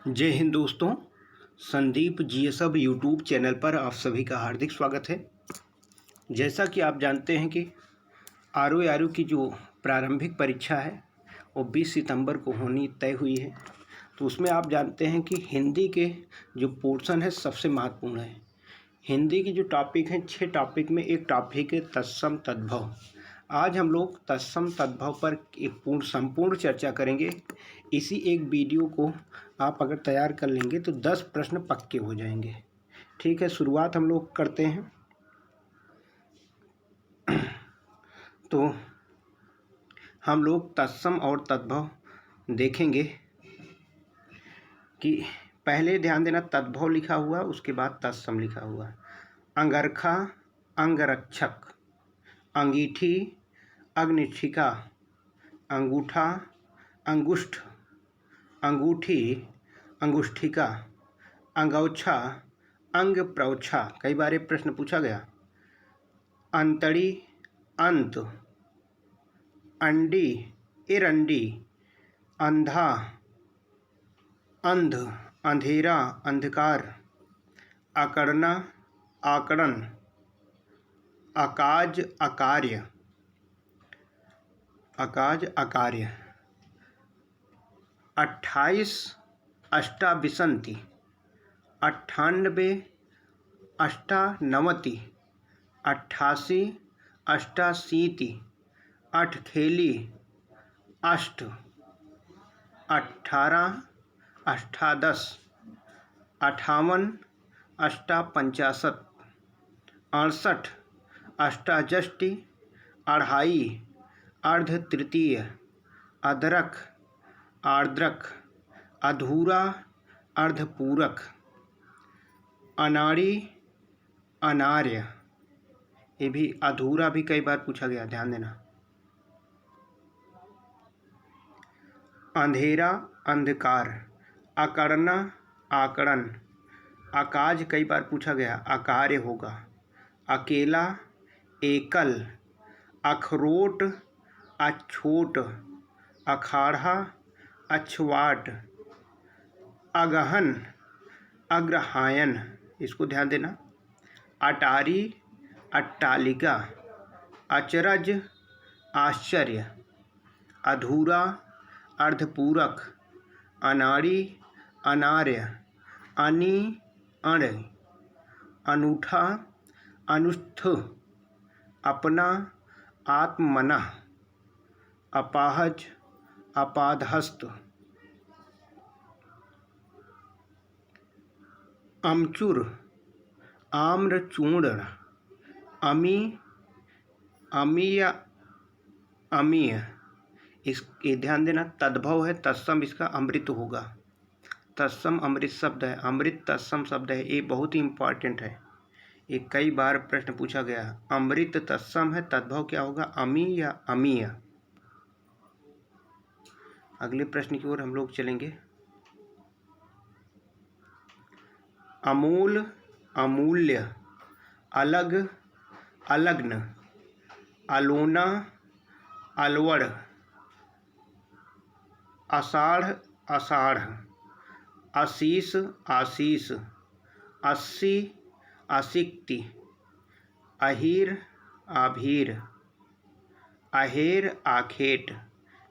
जय हिंद दोस्तों। Sandeep जीएसएब YouTube channel पर आप सभी का हार्दिक स्वागत है। जैसा कि आप जानते हैं कि आरओ की जो प्रारंभिक परीक्षा है वो 20 सितंबर को होनी तय हुई है। तो उसमें आप जानते हैं कि हिंदी के जो पोर्शन है सबसे महत्वपूर्ण है। हिंदी की जो टॉपिक हैं 6 टॉपिक में एक टॉपिक है तत्सम तद्भव। आज हम लोग तत्सम तद्भव पर एक संपूर्ण चर्चा करेंगे। इसी एक वीडियो को आप अगर तैयार कर लेंगे तो 10 प्रश्न पक्के हो जाएंगे। ठीक है, शुरुआत हम लोग करते हैं। तो हम लोग तत्सम और तद्भव देखेंगे कि पहले ध्यान देना तद्भव लिखा हुआ, उसके बाद तत्सम लिखा हुआ। अंगरखा, अंगरक्षक, अंगीठी, अग्निशिखा, अंगूठा, अंगुष्ठ, अंगूठी, अंगुष्ठिका, अंगौछा, अंग प्रौछा। कई बार ये प्रश्न पूछा गया। अंतड़ी, अंत, अंडी, इरंडी, अंधा, अंध, अंधेरा, अंधकार, अकड़ना, आकड़न, अकाज, अकार्य, अकाज, अकार्य। 28 अष्टाविंशति, 98 अष्टानवति, 88 अष्टाशीति, अठखेली, अष्ट, 18 अष्टादश, 58 अष्टापंचाशत, 68 अष्टाजष्टि, अढ़ाई, अर्ध तृतीय, अदरक, आर्द्रक, अधूरा, अर्धपूरक, अनाड़ी, अनार्य। ये भी अधूरा भी कई बार पूछा गया, ध्यान देना। अंधेरा, अंधकार, अकड़ना, आकड़न, अकाज कई बार पूछा गया, अकार्य होगा। अकेला, एकल, अखरोट, अछोट, अखाड़ा, अछवाट, अगहन, अग्रहायन। इसको ध्यान देना। अटारी, अट्टालिका, अचरज, आश्चर्य, अधूरा, अर्धपूरक, अनाड़ी, अनार्य, अनि, अण, अनूठा, अनुष्ठ, अपना, आत्मना, अपाहज, अपादहस्त, अमचूर, आम्रचूर्ण, अमी, अमीय, अमीय। ये ध्यान देना। तद्भव है, तत्सम इसका अमृत होगा। तत्सम अमृत शब्द है, अमृत तत्सम शब्द है। ये बहुत ही इम्पॉर्टेंट है, ये कई बार प्रश्न पूछा गया। अमृत तत्सम है, तद्भव क्या होगा, अमी या अमीय। अगले प्रश्न की ओर हम लोग चलेंगे। अमूल, अमूल्य, अलग, अलग्न, अलोना, अलवड़, आषाढ़, आषाढ़, आशीष, आशीष, अस्सी, आसिक्ति, अहीर, आभीर, आहेर, आखेट।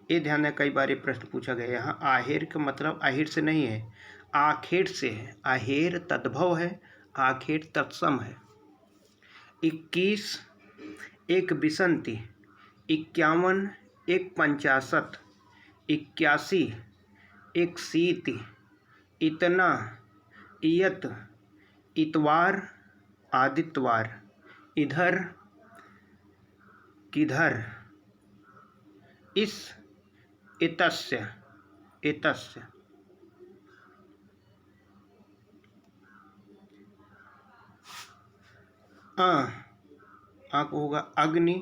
ये ध्यान है, कई बार ये प्रश्न पूछा गया। यहाँ आहेर का मतलब अहीर से नहीं है, आखेट से है। आहेर तद्भव है, आखेट तत्सम है। 21 एक बिसंती, 51 एक पंचाशत, 81 एक सीति, इतना, इयत, इतवार, आदित्यवार, इधर, किधर, इस, इतस्य, इतस्य। आँख होगा अग्नि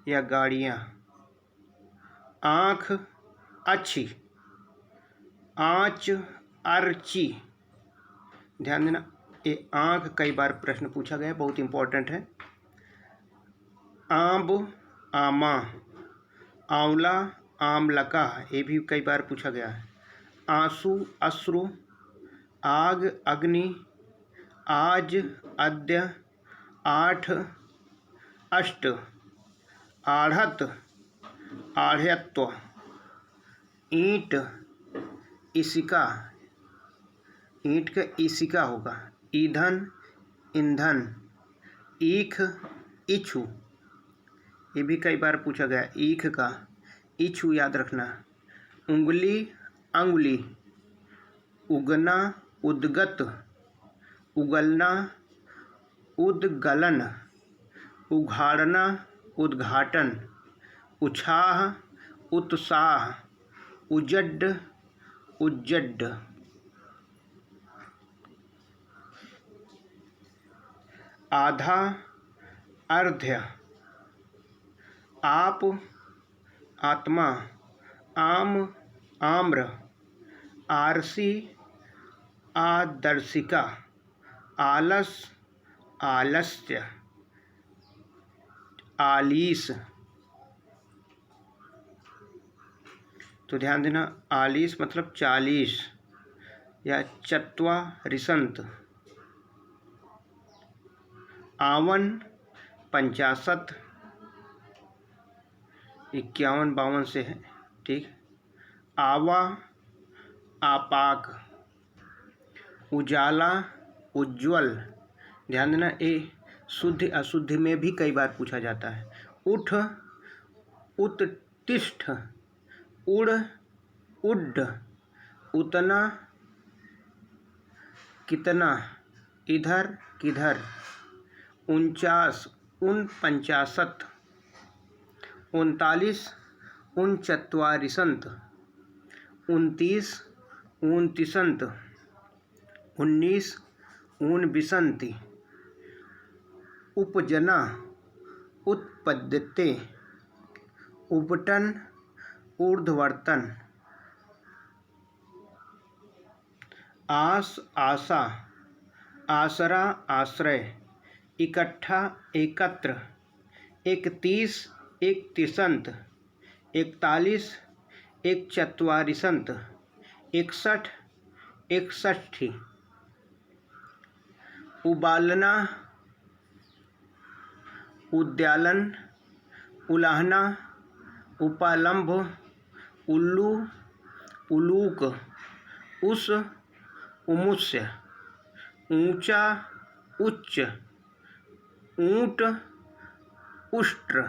या गाड़ियाँ। आँख, अच्छी, आँच, अर्ची। ध्यान देना, ये आँख कई बार प्रश्न पूछा गया, बहुत इंपॉर्टेंट है। आंब, आमा, आंवला, आमलका। ये भी कई बार पूछा गया है। आंसू, अश्रु, आग, अग्नि, आज, अद्य, आठ, अष्ट, आढ़त, आढ़त्व, ईंट, इसिका, ईंट का इसिका होगा, ईंधन, ईंधन, ईख, इच्छु, ये भी कई बार पूछा गया, ईख का इच्छु याद रखना, उंगली, अंगुली, उगना, उद्गत, उगलना, उद्गलन, उघाड़ना, उद्घाटन, उछाह, उत्साह, उजड्ड, उज्जड, आधा, अर्ध्य, आप, आत्मा, आम, आम्र, आरसी, आदर्शिका, आलस, आलस्य, आलीस। तो ध्यान देना, आलीस मतलब 40 या चत्वारिशंत। आवन, 65, 51-52 से है, ठीक। आवा, आपाक, उजाला, उज्ज्वल। ध्यान देना, ये शुद्ध अशुद्ध में भी कई बार पूछा जाता है। उठ, उत्तिष्ठ, उड़, उड्ड, उतना, कितना, इधर, किधर, 49, 49, 39, 39, 29, 29, 19, 19, उपजना, उत्पद्यते, उपटन, ऊर्ध्ववर्तन, आस, आशा, आसरा, आश्रय, इकट्ठा, एकत्र, 31, 31, 41, 41, 61, 61, उबालना, उद्यालन, उलाहना, उपालंभ, उल्लू, उलूक, उस, उमुस्य, ऊंचा, उच्च, ऊंट, उष्ट्र,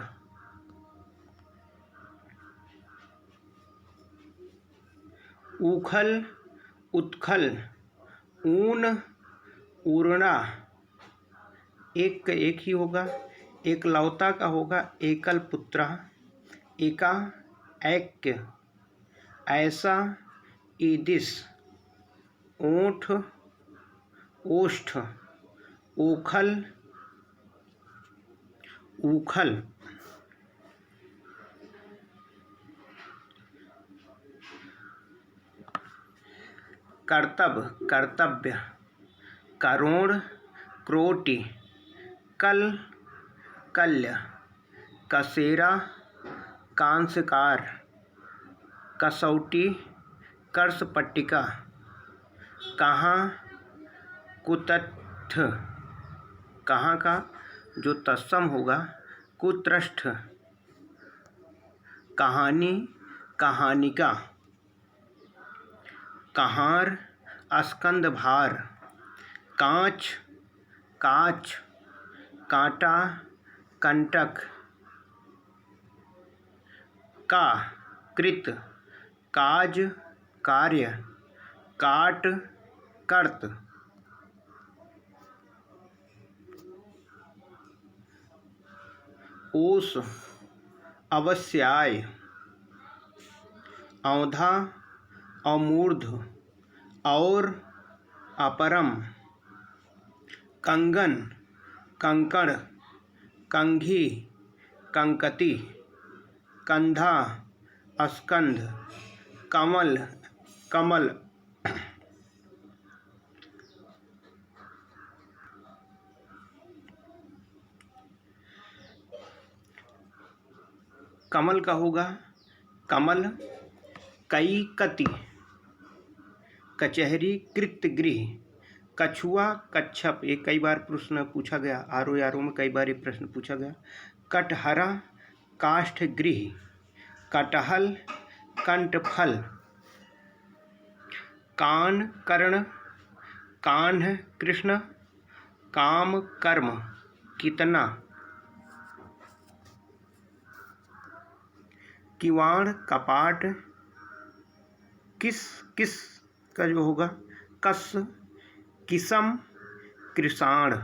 उखल, उत्खल, ऊन, ऊर्णा, एक एक ही होगा, एकलौता का होगा, एकल पुत्र, एका, ऐक्य, ऐसा, ईदिस, ओठ, ओष्ठ, ओखल, ऊखल। कर्तव्य, कर्तव्य, करोड़, क्रोटी, कल, कल्य, कसेरा, कांस्यकार, कसौटी, कर्ष पट्टिका, कहाँ, कुतस्थ, कहाँ का जो तत्सम होगा, कुत्रष्ठ, कहानी, कहानिका, कहार, स्कंद भार, कांच, काच, कांटा, कंटक, का, कृत, काज, कार्य, काट, कर्त, ओस, अवश्याय, औंधा, अमूर्ध, और, अपरम, कंगन, कंकड़, कंघी, कंकती, कंधा, स्कंध, कमल, कमल। कमल का होगा, कमल, कई कति, कचहरी, कृत्यगृह, कछुआ, कच्छप, ये कई बार प्रश्न पूछा गया, आरओ में कई बार ये प्रश्न पूछा गया। कटहरा, काष्ठगृह, कटहल, कंठफल, कान, कर्ण, कान्ह, कृष्ण, काम, कर्म, कितना, किवाड़, कपाट, किस किस का जो होगा कस, किसम, कृषाण,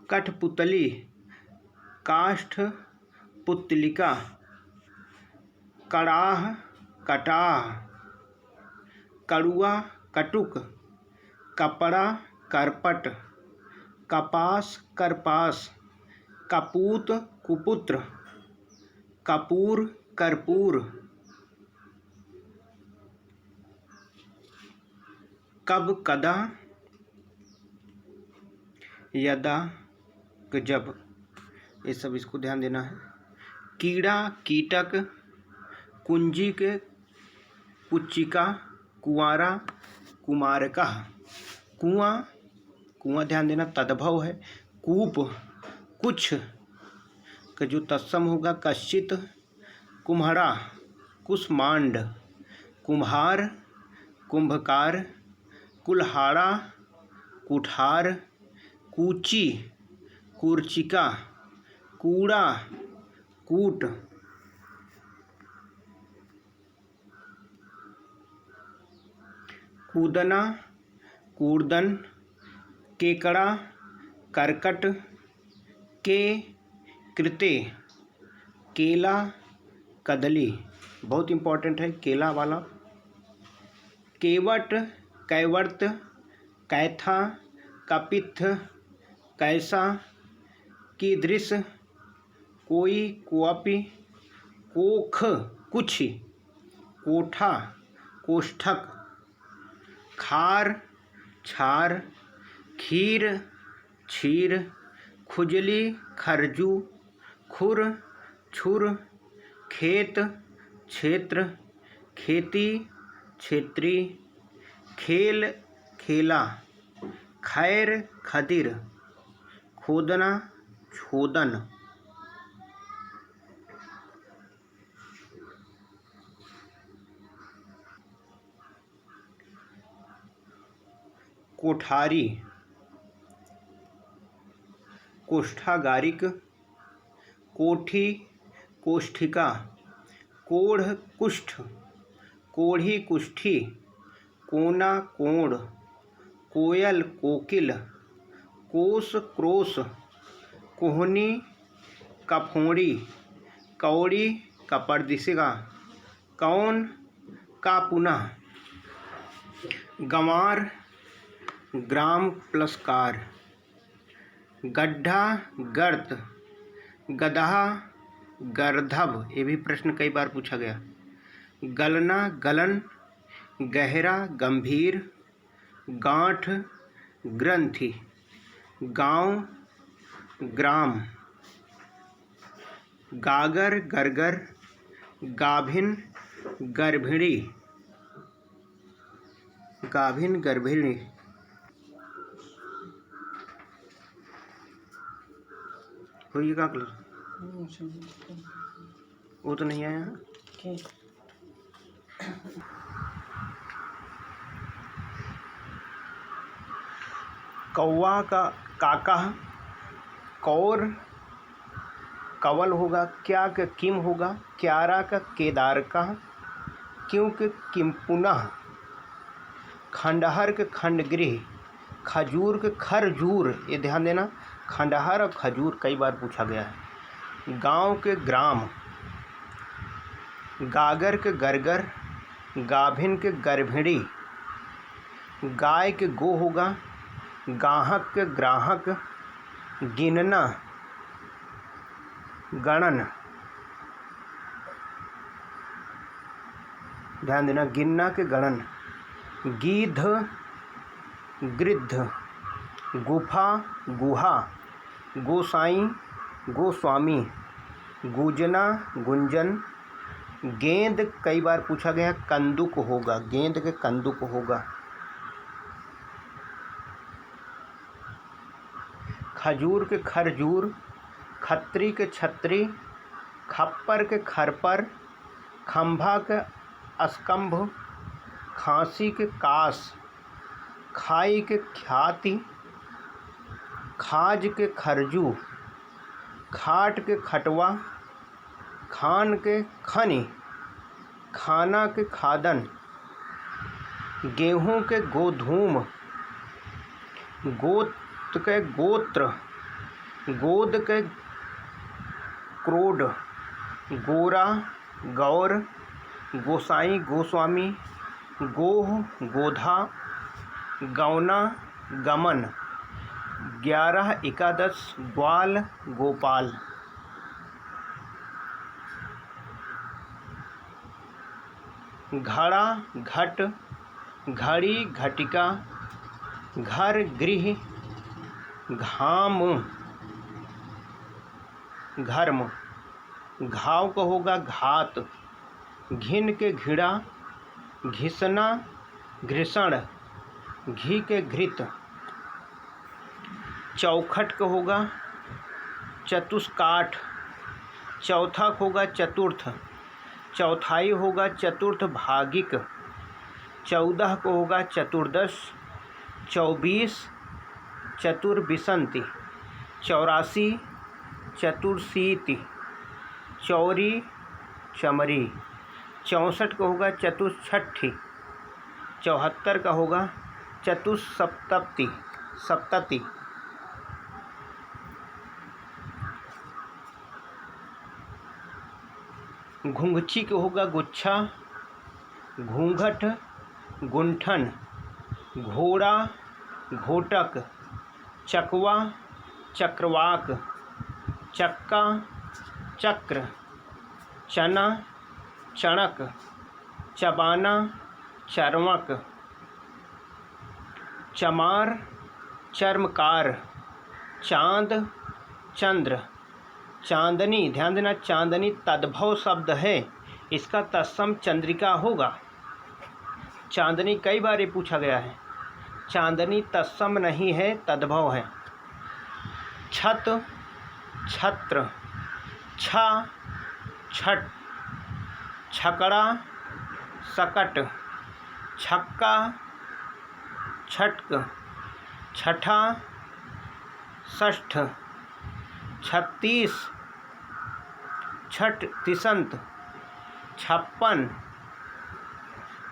कठपुतली, काष्ठ पुतलिका, कड़ाह, कटाह, कड़ुआ, कटुक, कपड़ा, करपट, कपास, करपास, कपूत, कुपुत्र, कपूर, कर्पूर, कब, कदा, यदा, जब, ये सब इसको ध्यान देना है। कीड़ा, कीटक, कुंजिक, कुचिका, कुंवारा, कुमारका, कुआं, कुआं ध्यान देना तद्भव है। कूप, कुछ का जो तत्सम होगा कश्चित, कुम्हड़ा, कुष्मांड, कुम्हार, कुंभकार, कुल्हाड़ा, कुठार, कूची, कूर्चिका, कूड़ा, कूट, कूदना, कूर्दन, केकड़ा, करकट, के, कृते, केला, कदली, बहुत इम्पोर्टेंट है केला वाला। केवट, कैवर्त, कैथा, कपित्थ, कैसा, कीदृश, कोई, कोपी, कोख, कुछ, कोठा, कोष्ठक, खार, छार, खीर, क्षीर, खुजली, खरजू, खुर, छुर, खेत, क्षेत्र, खेती, क्षेत्री, खेल, खेला, खैर, खदिर, खोदना, छोदन, कोठारी, कोष्ठागारिक, कोठी, कोष्ठिका, कोढ़, कुष्ठ, कोढ़ी, कुष्ठी, कोना, कोण, कोयल, कोकिल, कोस, क्रोस, कोहनी, कफोड़ी, कौड़ी, कपर्दिशिका, कौन, का पुनः, गंवार, ग्राम प्लस कार, गड्ढा, गर्त, गदहा, गर्धभ, ये भी प्रश्न कई बार पूछा गया। गलना, गलन, गहरा, गंभीर, गांठ, ग्रंथि, गांव, ग्राम, गागर, गरगर, गाभिन, गर्भिणी, गाभिन, गर्भिणी, ये का कलर वो तो नहीं आया। कौवा का काका, कौर, कवल होगा, क्या का किम होगा, क्यारा का केदार का, क्यों के किम पुनः, खंडहर के खंडगृह, खजूर के खरजूर, ये ध्यान देना खंडहर और खजूर कई बार पूछा गया है। गांव के ग्राम, गागर के गरगर, गाभिन के गर्भिणी, गाय के गो होगा, गाहक के ग्राहक, गिनना, गणन, ध्यान देना गिनना के गणन, गीध, गृद्ध, गुफा, गुहा, गोसाई, गोस्वामी, गूंजना, गुंजन, गेंद कई बार पूछा गया, कंदुक होगा, गेंद के कंदुक होगा। खजूर के खरजूर, खत्री के छत्री, खप्पर के खरपर, खंभा के अस्कंभ, खांसी के कास, खाई के ख्याति, खाज के खरजू, खाट के खटवा, खान के खनी, खाना के खादन, गेहूं के गोधूम, गोत के गोत्र, गोद के क्रोड, गोरा गौर, गोसाई गोस्वामी, गोह गोधा, गौना गमन, 11 एकादश, ग्वाल गोपाल। घड़ा घट, घड़ी घटिका, घर गृह, घाम घर्म, घाव का होगा घात, घिन के घिड़ा, घिसना घृषण, घी के घृत, चौखट का होगा चतुष्काठ, चौथा का होगा चतुर्थ, चौथाई होगा चतुर्थ भागिक, 14 को होगा चतुर्दश, 24 चतुर्विंशति, 84 चतुर्शीति, चौरी चमरी, 64 का होगा चतुष्छठी, 74 का होगा चतुस्सप्तति सप्तति। घुंघची का होगा गुच्छा, घूंघट गुंठन, घोड़ा घोटक, चकवा चक्रवाक, चक्का चक्र, चना चणक, चबाना चर्मक, चमार चर्मकार, चांद चंद्र, चांदनी, ध्यान देना चांदनी तद्भव शब्द है, इसका तत्सम चंद्रिका होगा। चांदनी कई बार ये पूछा गया है, चांदनी तत्सम नहीं है, तद्भव है। छत छत्र, छा छठ, छकड़ा सकट, छक्का छटक, छठा षष्ठ, 36 छठ तिसंत, 56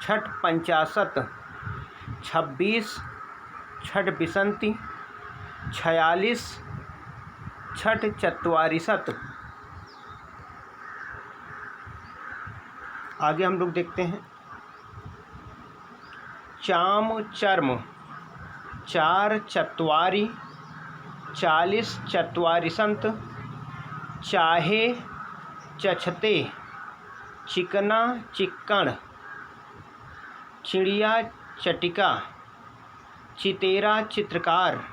छठ पंचाशत, 26 छठ बिसंती, 46 छठ चत्वारिशत। आगे हम लोग देखते हैं चाम चर्म, 4 चत्वारी, 40 चत्वारिशंत, चाहे चछते, चिकना चिक्कण, चिड़िया चटिका, चितेरा चित्रकार,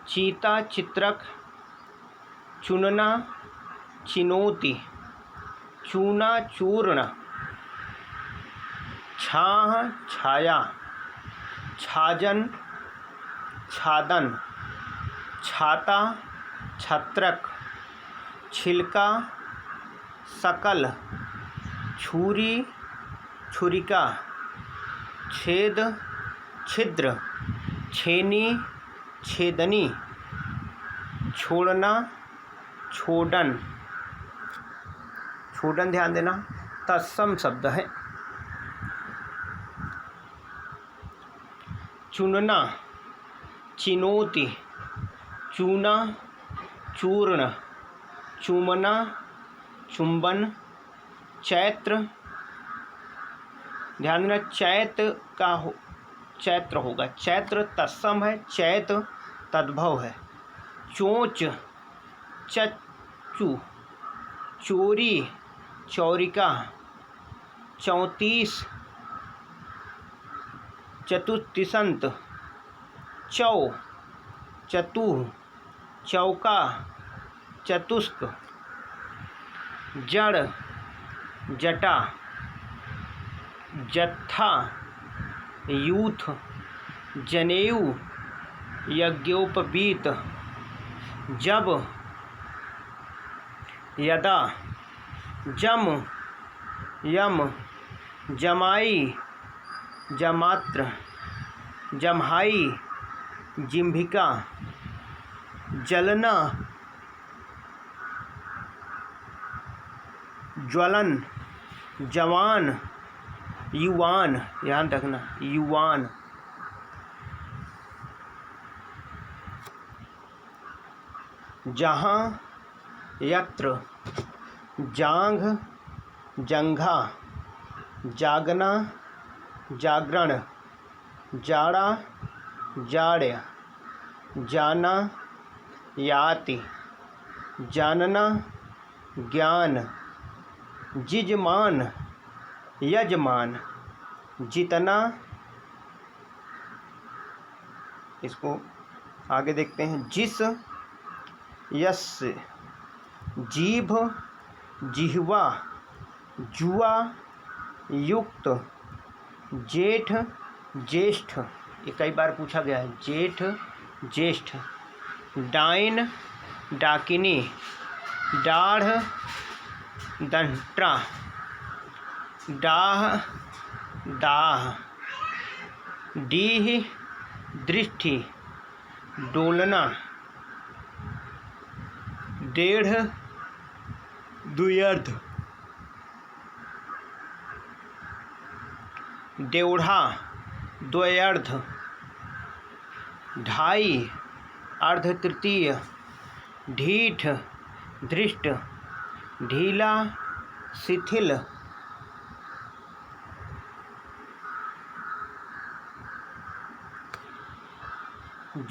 चीता चित्रक, चुनना चिनोती, चूना चूर्ण, छाह छाया, छाजन छादन, छाता छत्रक, छिलका सकल, छुरी छुरिका, छेद छिद्र, छेनी छेदनी, छोड़ना छोड़न। छोड़न ध्यान देना तत्सम शब्द है। चुनना चिनोती, चूना चूर्ण, चूमना चुंबन, चैत्र, ध्यान देना चैत्र होगा, चैत्र तत्सम है, चैत तद्भव है। चोंच चच्चू, चोरी चौरिका, 34 चतुस्तिसंत, चौ चतुः, चौका चतुष्क, जड़ जटा, जत्था, यूथ, जनेऊ, यज्ञोपवीत, जब, यदा, जम, यम, जमाई, जमात्र, जम्हाई, जिम्भिका, जलना, ज्वलन, जवान, युवान, ध्यान रखना युवान, जहाँ, यत्र, जांघ, जंघा, जागना, जागरण, जाड़ा, जाड्य, जाना, याति, जानना, ज्ञान, जिजमान, यजमान, जितना। इसको आगे देखते हैं। जिस, यस, जीभ, जिह्वा, जुआ, युक्त, जेठ, ज्येष्ठ, ये कई बार पूछा गया है, जेठ, ज्येष्ठ, डाइन, डाकिनी, डाढ़, दंट्रा, डाह, दाह, डीह, दृष्टि, डोलना, डेढ़, द्व्यर्ध, डेढ़ा, द्व्यर्ध, ढाई, अर्ध तृतीय, ढीठ, धृष्ट, ढीला, शिथिल,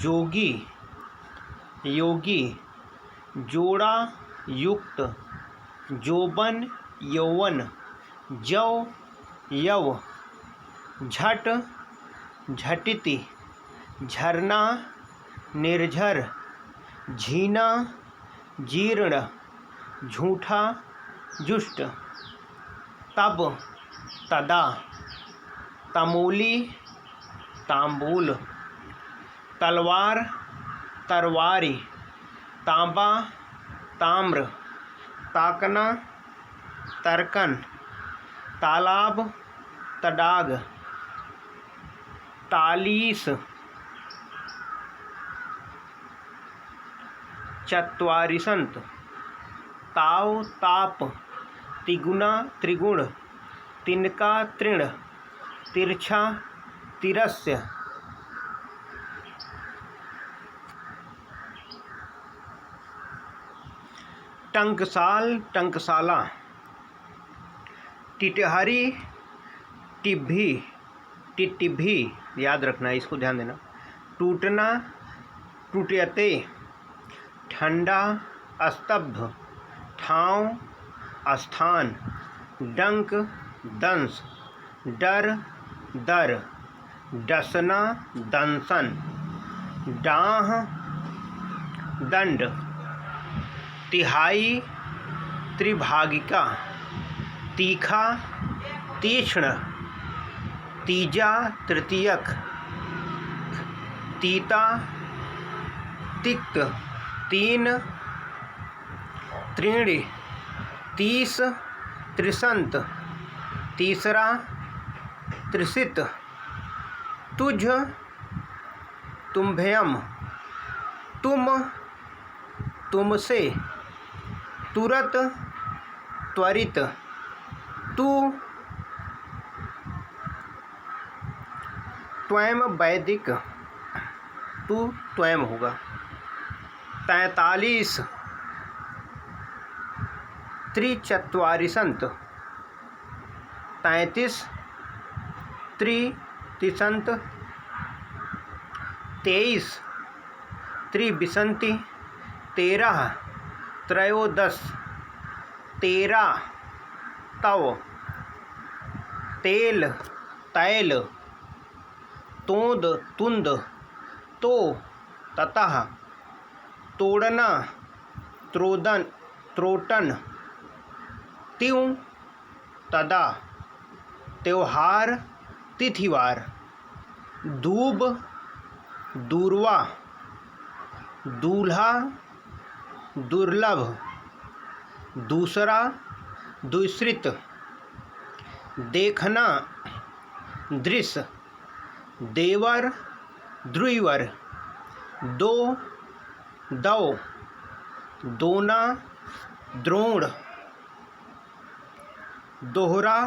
जोगी, योगी, जोड़ा, युक्त, जोबन, यौवन, जौ, यव, झट, झटिति, झरना, निर्झर, झीना, जीर्ण, झूठा, जुष्ट, तब, तदा, तमूली, तांबूल, तलवार, तरवारी, तांबा, ताम्र, ताकना, तर्कन, तालाब, तडाग, तालीस, चत्वारिशंत, ताव, ताप, तिगुना, त्रिगुण, तिनका, तृण, तिरछा, तिरस्य, टंकसाल, टंकसाला, टिटहरी, टिब्भी, टिटिभी, याद रखना है, इसको ध्यान देना, टूटना, टूटयते, ठंडा, स्तब्ध, ठाव, स्थान, डंक, दंश, डर, दर, डसना, दंसन, डाह, दंड, तिहाई, त्रिभागिका, तीखा, तीक्ष्ण, तीजा, तृतीयक, तीता, तिक्त, तीन, त्रीणि, तीस, त्रिशंत, तीसरा, त्रिशित, तुझ, तुम्भयम, तुम, तुमसे, तुरत, त्वरित, तू, त्वयं, वैदिक, तू त्वयं होगा, 43, त्रिचत्वारिशंत, 33, त्रितिशंत, 23, त्रिविंशति, 13, त्रयोदश, 13, तव, तेल, तैल, तोंद, तुंद, तो, ततः, तोड़ना, त्रोदन, त्रोटन, त्यों, तदा, त्योहार तिथिवार, दूब दूरवा, दूल्हा दुर्लभ, दूसरा दुष्कृत, देखना दृश्य, देवर द्रुवर, दो दौ, दोना द्रोण, दोहरा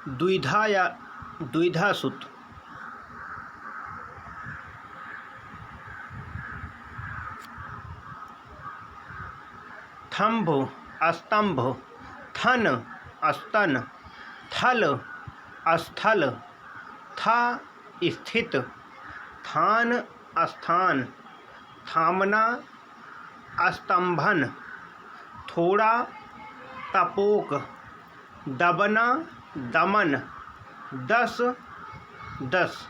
द्विधा या द्विधासुत। थंभ स्तंभ, थन स्तन, थल स्थल, था स्थित, थान स्थान, थामना स्तंभन, थोड़ा तपोक, दबना दमन, दस दस।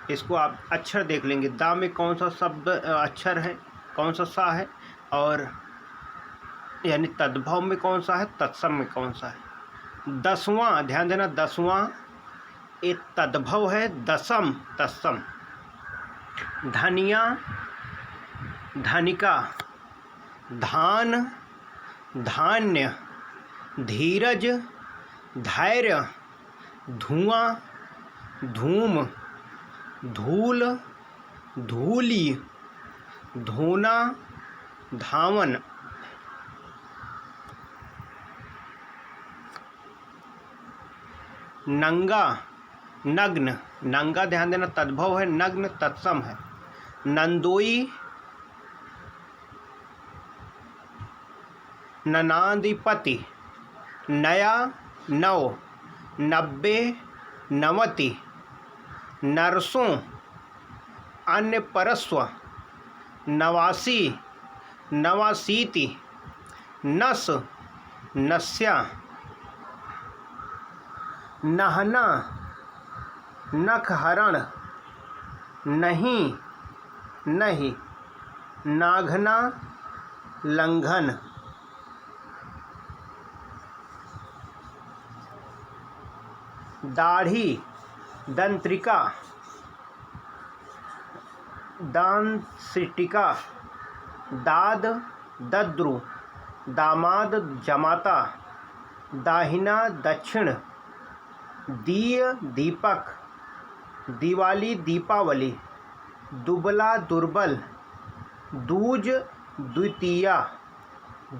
इसको आप अक्षर देख लेंगे, दा में कौन सा शब्द अक्षर है, कौन सा सा है, और यानी तद्भव में कौन सा है, तत्सम में कौन सा है। दसवां, ध्यान देना, दसवां एक तद्भव है, दसम तत्सम। धनिया धनिका, धान धान्य, धीरज धैर्य, धुआं धूम, धूल धूली, धोना धावन। नंगा नग्न, नंगा ध्यान देना तद्भव है, नग्न तत्सम है। नंदोई ननाधिपति, नया नौ, नब्बे नवति, नरसों अन्य परस्व, नवासी नवासीति, नस नस्या, नहना नखहरण, नहीं नहीं, नाघना लंघन। दाढ़ी दंत्रिका, दांशिटिका, दाद दद्रु, दामाद जमाता, दाहिना दक्षिण, दीय दीपक, दिवाली दीपावली, दुबला दुर्बल, दूज द्वितीया,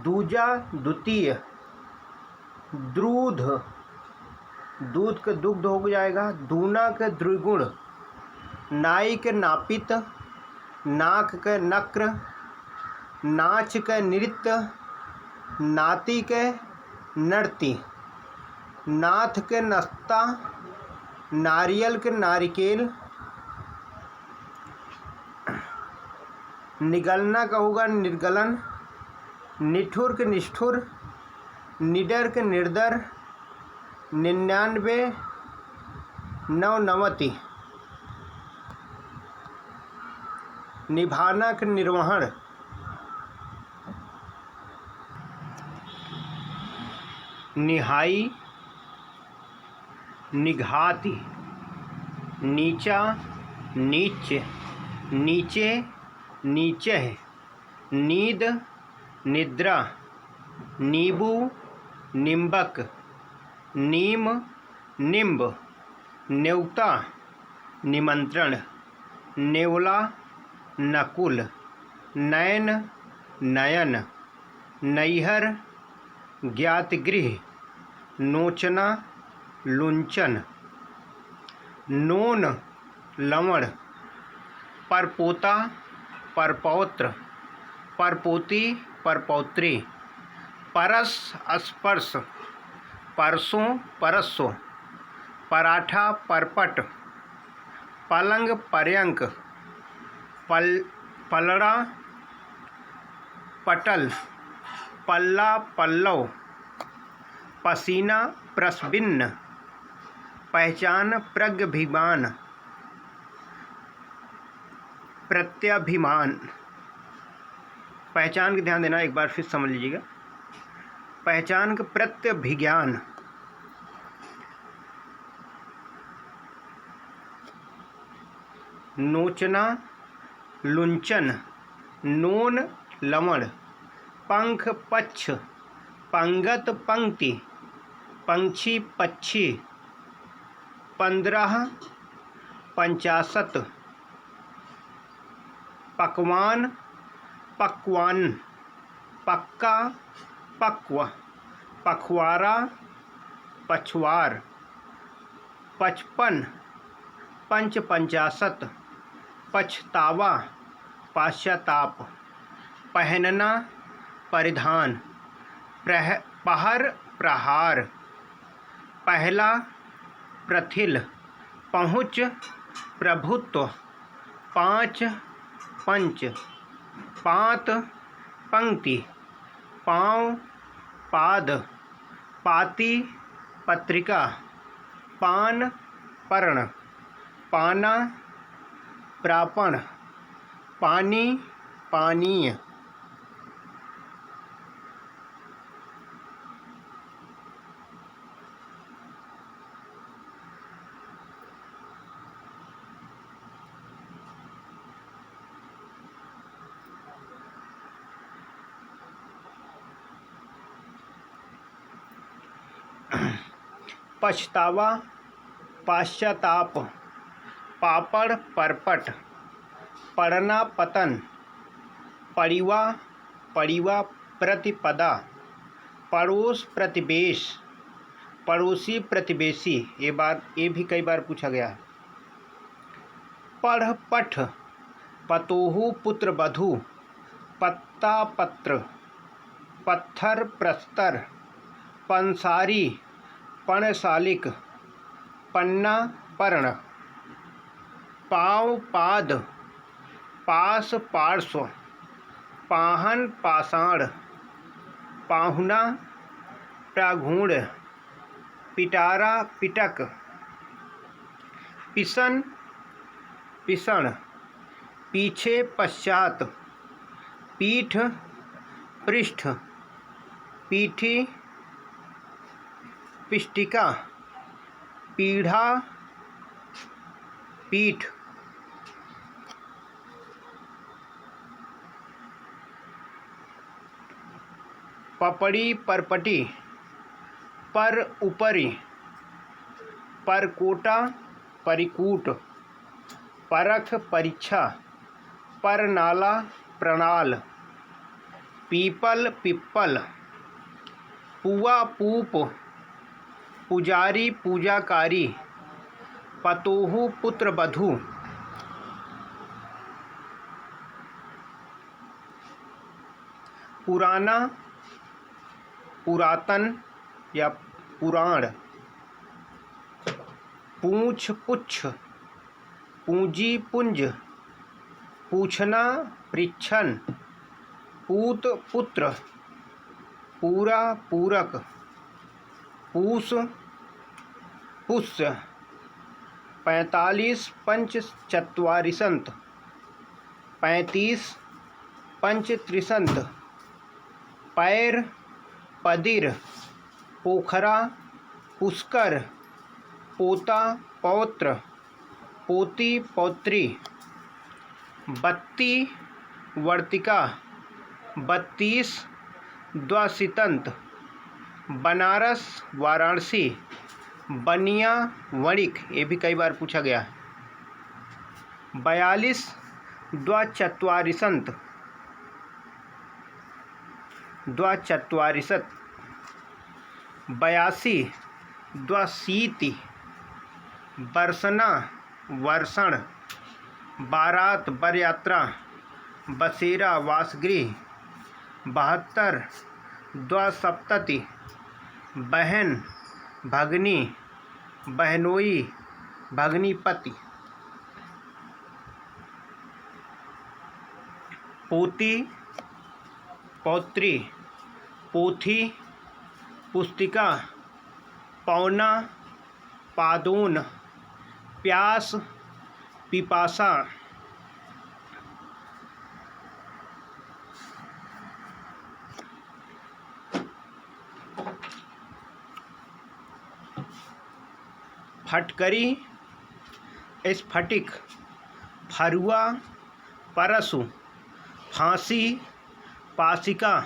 दूजा द्वितीय, द्रूध दूध के दुग्ध हो जाएगा, दूना के द्विगुण, नाई के नापित, नाक के नक्र, नाच के नृत्य, नाती के नर्ती, नाथ के नस्ता, नारियल के नारिकेल। निगलना का होगा निर्गलन, निठुर के निष्ठुर, निडर के निर्दर, 99 नवनवति, निभाना के निर्वहन। निहाई निघाति, नीचा नीच, नीचे नीचे, नींद निद्रा, नींबू निम्बक, नीम निम्ब, न्योता निमंत्रण, नेवला नकुल, नैन नयन, नैहर ज्ञातगृह, नोचना लुंचन, नोन लवण, परपोता परपौत्र, परपोती परपौत्री, परस स्पर्श, परसों परसों, पराठा परपट, पलंग पर्यंक, पलड़ा पटल, पल्ला पल्लव, पसीना प्रस्बिन्न, पहचान प्रगभिमान, प्रत्याभिमान। पहचान के ध्यान देना, एक बार फिर समझ लीजिएगा। पहचान का प्रत्यभिज्ञान, नोचना, लुंचन, नोन लवण, पंख पक्ष, पंगत पंक्ति, पंक्षी पक्षी, 15 50, पकवान पकवान, पक्का पक्व, पखवारा पछवार, 55 55, पछतावा पाश्चाताप, पहनना परिधान, पहर प्रहार, पहला प्रथिल, पहुँच प्रभुत्व, 5 पंच, पात पंक्ति, पाँव पाद, पाती पत्रिका, पान पर्ण, पाना प्रापण, पानी पानीय। पछतावा पाश्चाताप, पापड़ परपट, पड़ना पतन, परिवा परिवा प्रतिपदा, पड़ोस प्रतिवेश, पड़ोसी प्रतिवेशी। ये भी कई बार पूछा गया है। पढ़ पठ, पतोहु पुत्र बधू, पत्ता पत्र, पत्थर प्रस्तर, पंसारी पणशालिक, पन्ना पर्ण, पाव पाद, पास पार्श्व, पाहन पाषाण, पाहुना प्रागूढ़, पिटारा पिटक, पिसन पिसण, पीछे पश्चात, पीठ पृष्ठ, पीठी पिष्टिका, पीढ़ा पीठ, पपड़ी परपटी, पर ऊपरी, परकोटा परिकूट, परख परीक्षा, परनाला प्रणाल, पीपल पिप्पल, पुआ पूप, पुजारी पूजाकारी, पतोहु पुत्र बधू, पुराना पुरातन या पुराण, पूछ पुच्छ, पूंजी पुंज, पूछना पृच्छन, पूत पुत्र, पूरा पूरक, पूस पुष्य, 45 पंचचत्वारिशंत, 35 पंचत्रिशंत, पैर पदिर, पोखरा पुष्कर, पोता पौत्र, पोती पौत्री, बत्ती वर्तिका, 32 द्वासितंत, बनारस वाराणसी, बनिया वणिक। ये भी कई बार पूछा गया है। 42 द्वाचत्वारिशंत, द्वाचत्वारिशत, 82 द्वाशीति, बरसना वर्षण, बारात बरयात्रा, बसेरा वासगृह, 72 द्वासप्तति, बहन भगनी, बहनोई, भगनीपति, पोती पौत्री, पोथी पुस्तिका, पौना पादोन, प्यास पिपासा, फटकरी, स्फटिक, फरुआ, परशु, फांसी, पासिका,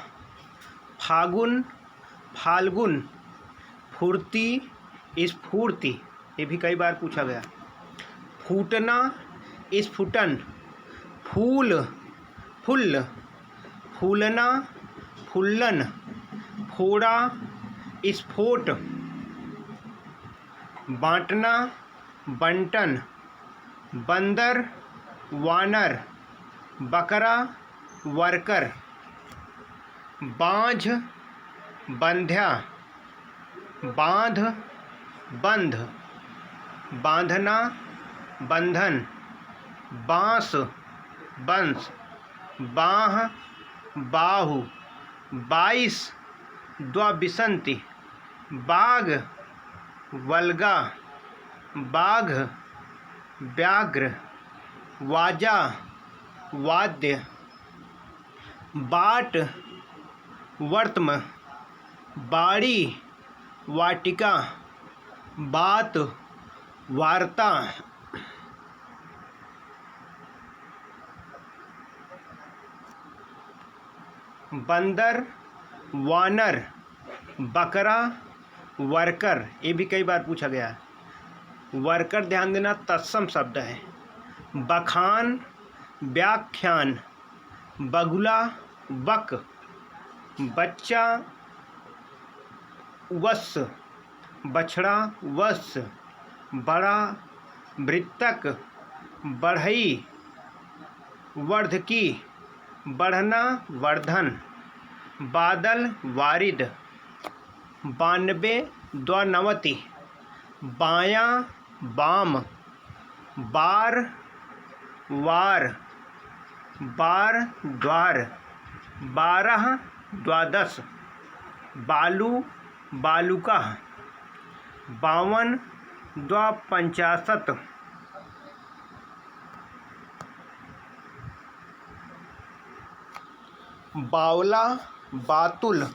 फागुन, फाल्गुन, फुर्ती, स्फूर्ति, ये भी कई बार पूछा गया। फूटना, स्फुटन, फूल, फुल्ल, फूलना, फुल्लन, फोड़ा, स्फोट, बांटना, बंटन, बंदर, वानर, बकरा, वर्कर, बांझ, बंध्या, बांध, बंध, बांधना, बंधन, बांस, बंस, बाह, बाहु, 22, द्वाबिसंति, बाघ, वल्गा, बाघ, व्याघ्र, वाजा, वाद्य, बाट, वर्तम, बाड़ी, वाटिका, बात, वार्ता, बंदर, वानर, बकरा, वर्कर, ये भी कई बार पूछा गया है। वर्कर ध्यान देना तत्सम शब्द है। बखान, व्याख्यान, बगुला, बक, बच्चा, वत्स, बछड़ा, वत्स, बड़ा, वृत्तक, बढ़ई, वर्धकी, बढ़ना, वर्धन, बादल, वारिद, 92, द्वानवति, बायां, बाम, बार, वार, बार, द्वार, 12, द्वादश, बालू, बालुका, 52, द्वापंचाशत, बावला, बातुल,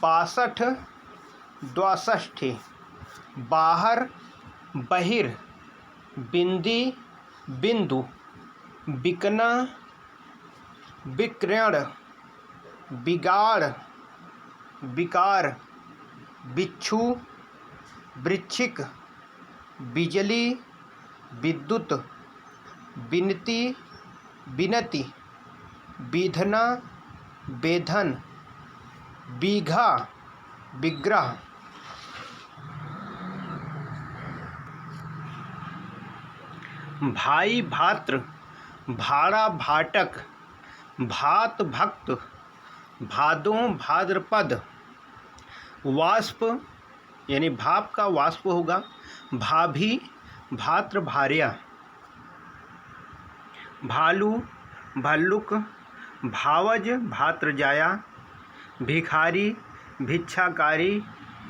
62, द्वाषष्ठी, बाहर, बहिर, बिंदी, बिंदु, बिकना, विक्रयण, बिगाड़, विकार, बिच्छू, वृश्चिक, बिजली, विद्युत, बिनती, बिनती, बीधना, बेधन, बीघा, विग्रह, भाई, भात्र, भाड़ा, भाटक, भात, भक्त, भादों, भाद्रपद, वाष्प यानी भाप का वाष्प होगा, भाभी, भात्र, भार्या, भालू, भल्लुक, भावज, भात्रजाया, भिखारी, भिक्षाकारी,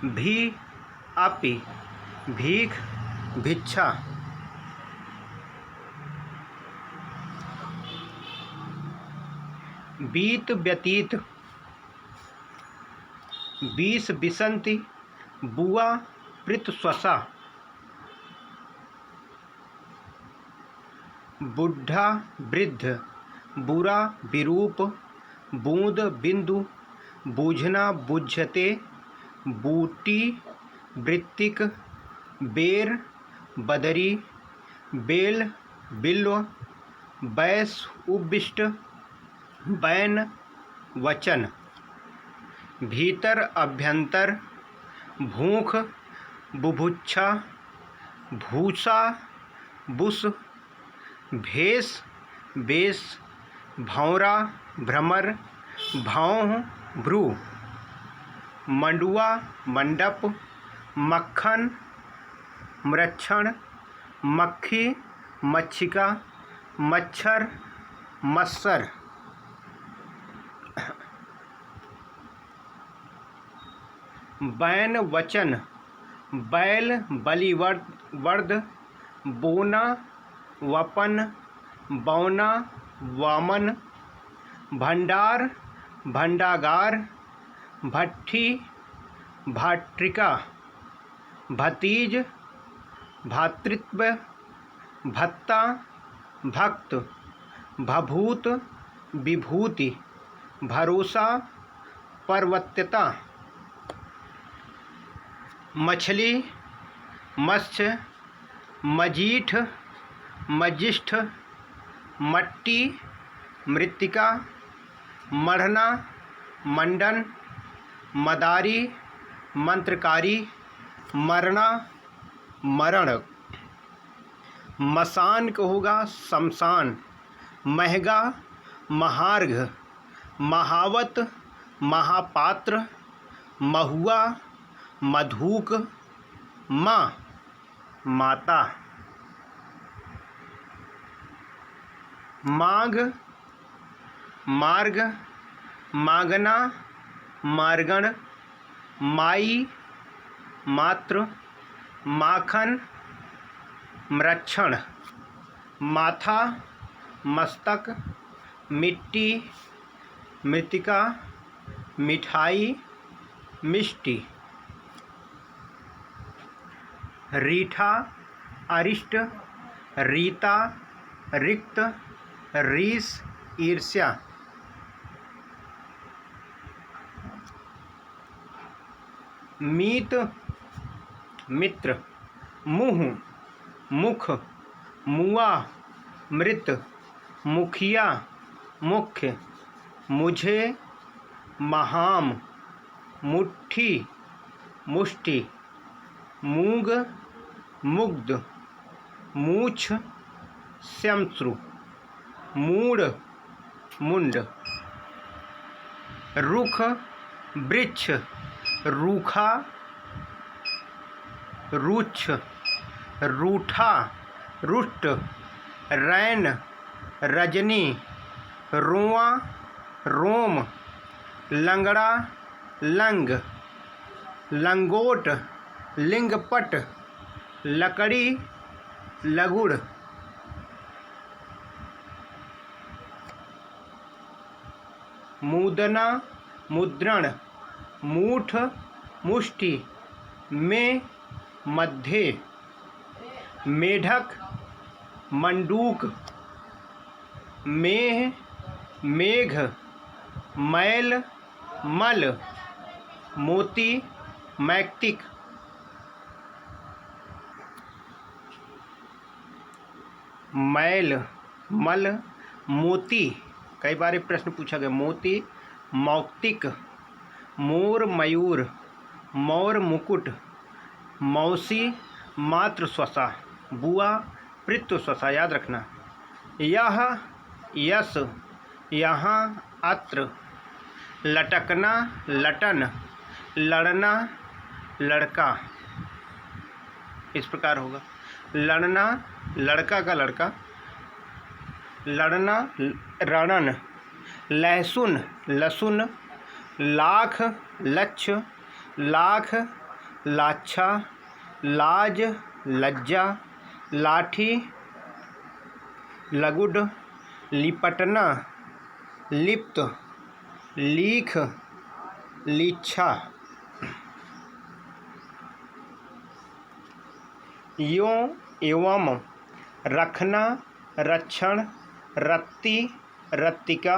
भी, आपी, भीख, भिक्षा, बीत, व्यतीत, बीस, बिसंति, बुआ, पृत, स्वसा, बुढ़ा, वृद्ध, बुरा, विरूप, बूंद, बिंदु, बूझना, बुझते, बूटी, वृत्तिक, बेर, बदरी, बेल, बिल्व, बैस, उबिष्ट, बैन, वचन, भीतर, अभ्यंतर, भूख, बुभुक्षा, भूसा, बुस, भेष, बेस, भौरा, भ्रमर, भौं, भ्रू, मंडुआ, मंडप, मक्खन, मृक्षण, मक्खी, मच्छिका, मच्छर, मत्सर, बैन, वचन, बैल, बलिवर्द, बोना, वपन, बौना, वामन, भंडार, भंडागार, भट्ठी, भाट्रिका, भतीज, भातृत्व, भत्ता, भक्त, भभूत, विभूति, भरोसा, पर्वत्यता, मछली, मत्स्य, मजीठ, मजिष्ठ, मट्टी, मृत्तिका, मढ़ना, मंडन, मदारी, मंत्रकारी, मरना, मरण। मसान को होगा शमशान, महगा, महार्घ, महावत, महापात्र, महुआ, मधुक, माँ, माता। माघ, मार्ग, मागना, मार्गण, माई, मात्र, माखन, मृक्षण, माथा, मस्तक, मिट्टी, मृत्तिका, मिठाई, मिष्टि। रीठा, अरिष्ट, रीता, रिक्त, रीस, ईर्ष्या। मीत, मित्र, मुँह, मुख, मुआ, मृत, मुखिया, मुख्य, मुझे, महाम, मुट्ठी, मुष्टि, मूग, मुग्ध, मूछ, श्यमश्रु, मूड, मुंड। रुख, वृक्ष, रूखा, रुक्ष, रूठा, रुष्ट, रैन, रजनी, रोआ, रोम, लंगड़ा, लंग, लंगोट, लिंगपट, लकड़ी, लगुड़। मुदना, मुद्रण, मूठ, मुष्टि, में, मध्य। मेढक, मंडूक, मेह, मेघ, मैल, मल, मोती, मैक्तिक। मैल, मल, मोती, कई बार प्रश्न पूछा गया। मोती, मौक्तिक, मोर, मयूर, मोर, मुकुट, मौसी, मातृ स्वसा, बुआ, पितृ स्वसा, याद रखना। यह, यस, यहाँ, अत्र। लटकना, लटन, लड़ना, लड़का। इस प्रकार होगा। लड़ना, लड़का का लड़का, लड़ना, रणन। लहसुन, लसुन, लाख, लक्ष, लाख, लाछा, लाज, लज्जा, लाठी, लगुड, लिपटना, लिप्त, लीख, लीच्छा। यों एवं, रखना, रक्षण, रत्ती, रत्तिका,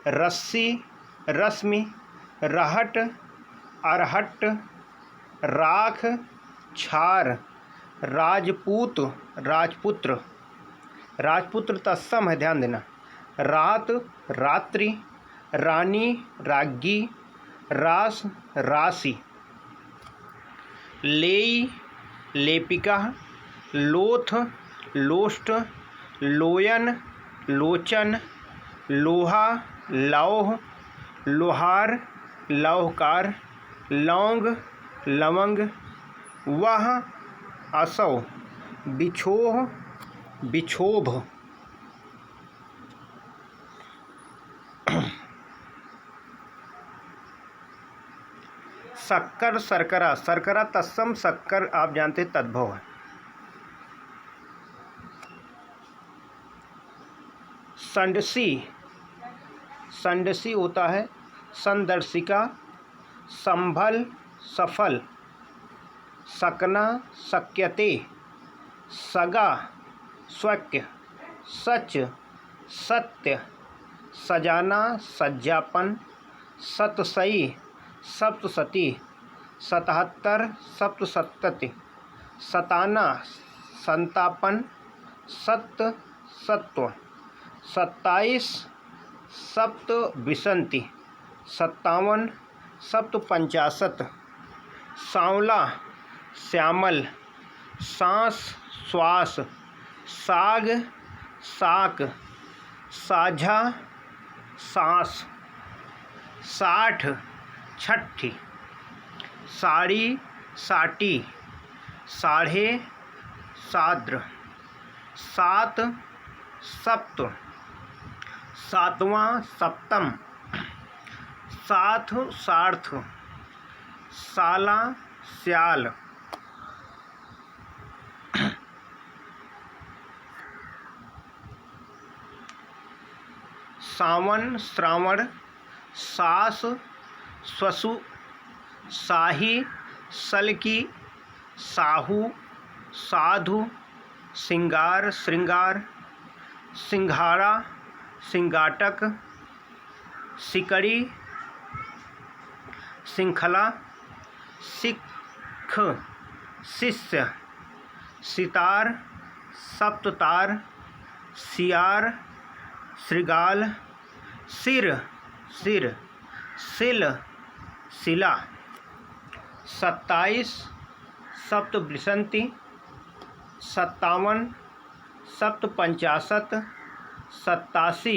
रस्सी, रश्मि, रहट, अरहट, राख, छार, राजपूत, राजपुत्र। राजपुत्र तत्सम है, ध्यान देना। रात, रात्रि, रानी, राज्ञी, रास, राशि। लेई, लेपिका, लोथ, लोष्ट, लोयन, लोचन, लोहा, लौह, लोहार, लौहकार, लौंग, लवंग, वह, असौ, बिछोह, बिछोभ। शक्कर, शर्करा, शर्करा तत्सम, शक्कर आप जानते तद्भव है। संडसी, संडसी होता है संदर्शिका, संभल, सफल। सकना, शक्यते, सगा स्वक्य सच सत्य सजाना सज्जापन सतसई सप्तसती 77 सप्तसप्तति सताना संतापन सत्य सत्व 27 सप्तविंशति 57 सप्तपंचाशत् सांवला श्यामल सांस श्वास साग साक साझा सांस 60 छठी साड़ी साटी साढ़े साद्र 7 सप्त 7वां सप्तम 7 सार्थ साला स्याल सावन श्रावण सास स्वसु साही सलकी साहू साधु सिंगार श्रृंगार सिंघाड़ा सिंगाटक सिकड़ी श्रृंखला सिख शिष्य सितार सप्ततार सियार श्रृगाल सिर सिर सिल शिला 27 सप्तविंशति 57 सप्तपंचाशत् 87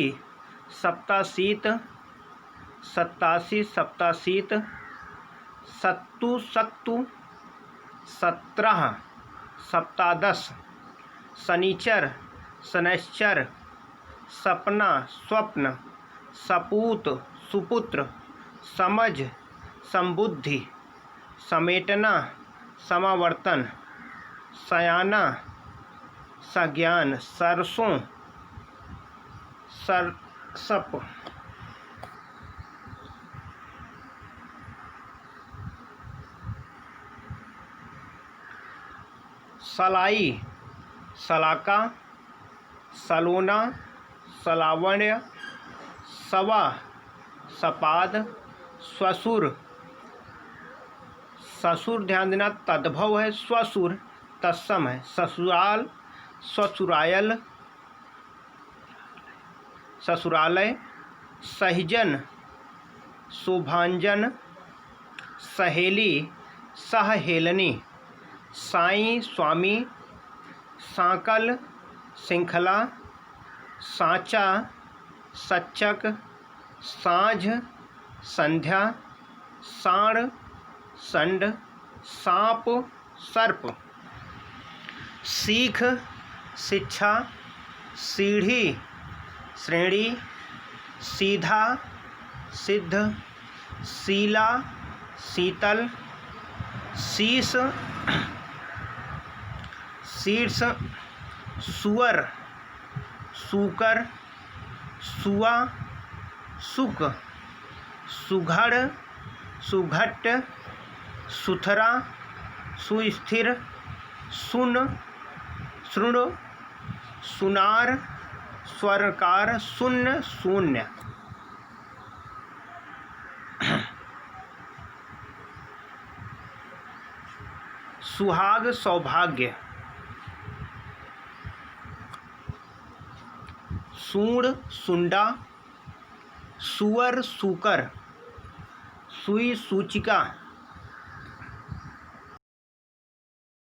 सप्ताशीत 87 सप्ताशीत सत्तु सत्तु 17 सप्तादश शनिचर शनैश्चर सपना स्वप्न सपूत सुपुत्र समझ संबुद्धि समेटना समावर्तन सयाना सज्ञान सरसों सरसप सलाई सलाका सलोना सलावण्य सवा सपाद स्वसुर ससुर ध्यान देना तद्भव है स्वसुर तत्सम है ससुराल ससुरायल ससुरालय सहजन शोभांजन सहेली सहहेलनी साईं स्वामी सांकल श्रृंखला सांचा सच्चक साँझ संध्या साण संड सांप सर्प सीख शिक्षा सीढ़ी श्रेणी सीधा सिद्ध सीला शीतल शीश शीर्ष सुअर सूकर सुआ सुक सुघड़ सुघट्ट सुथरा सुस्थिर सुन शृण सुनार स्वर्कार शून्य शून्य सुहाग सौभाग्य सूंड सुंडा सुअर सूकर सुई सूचिका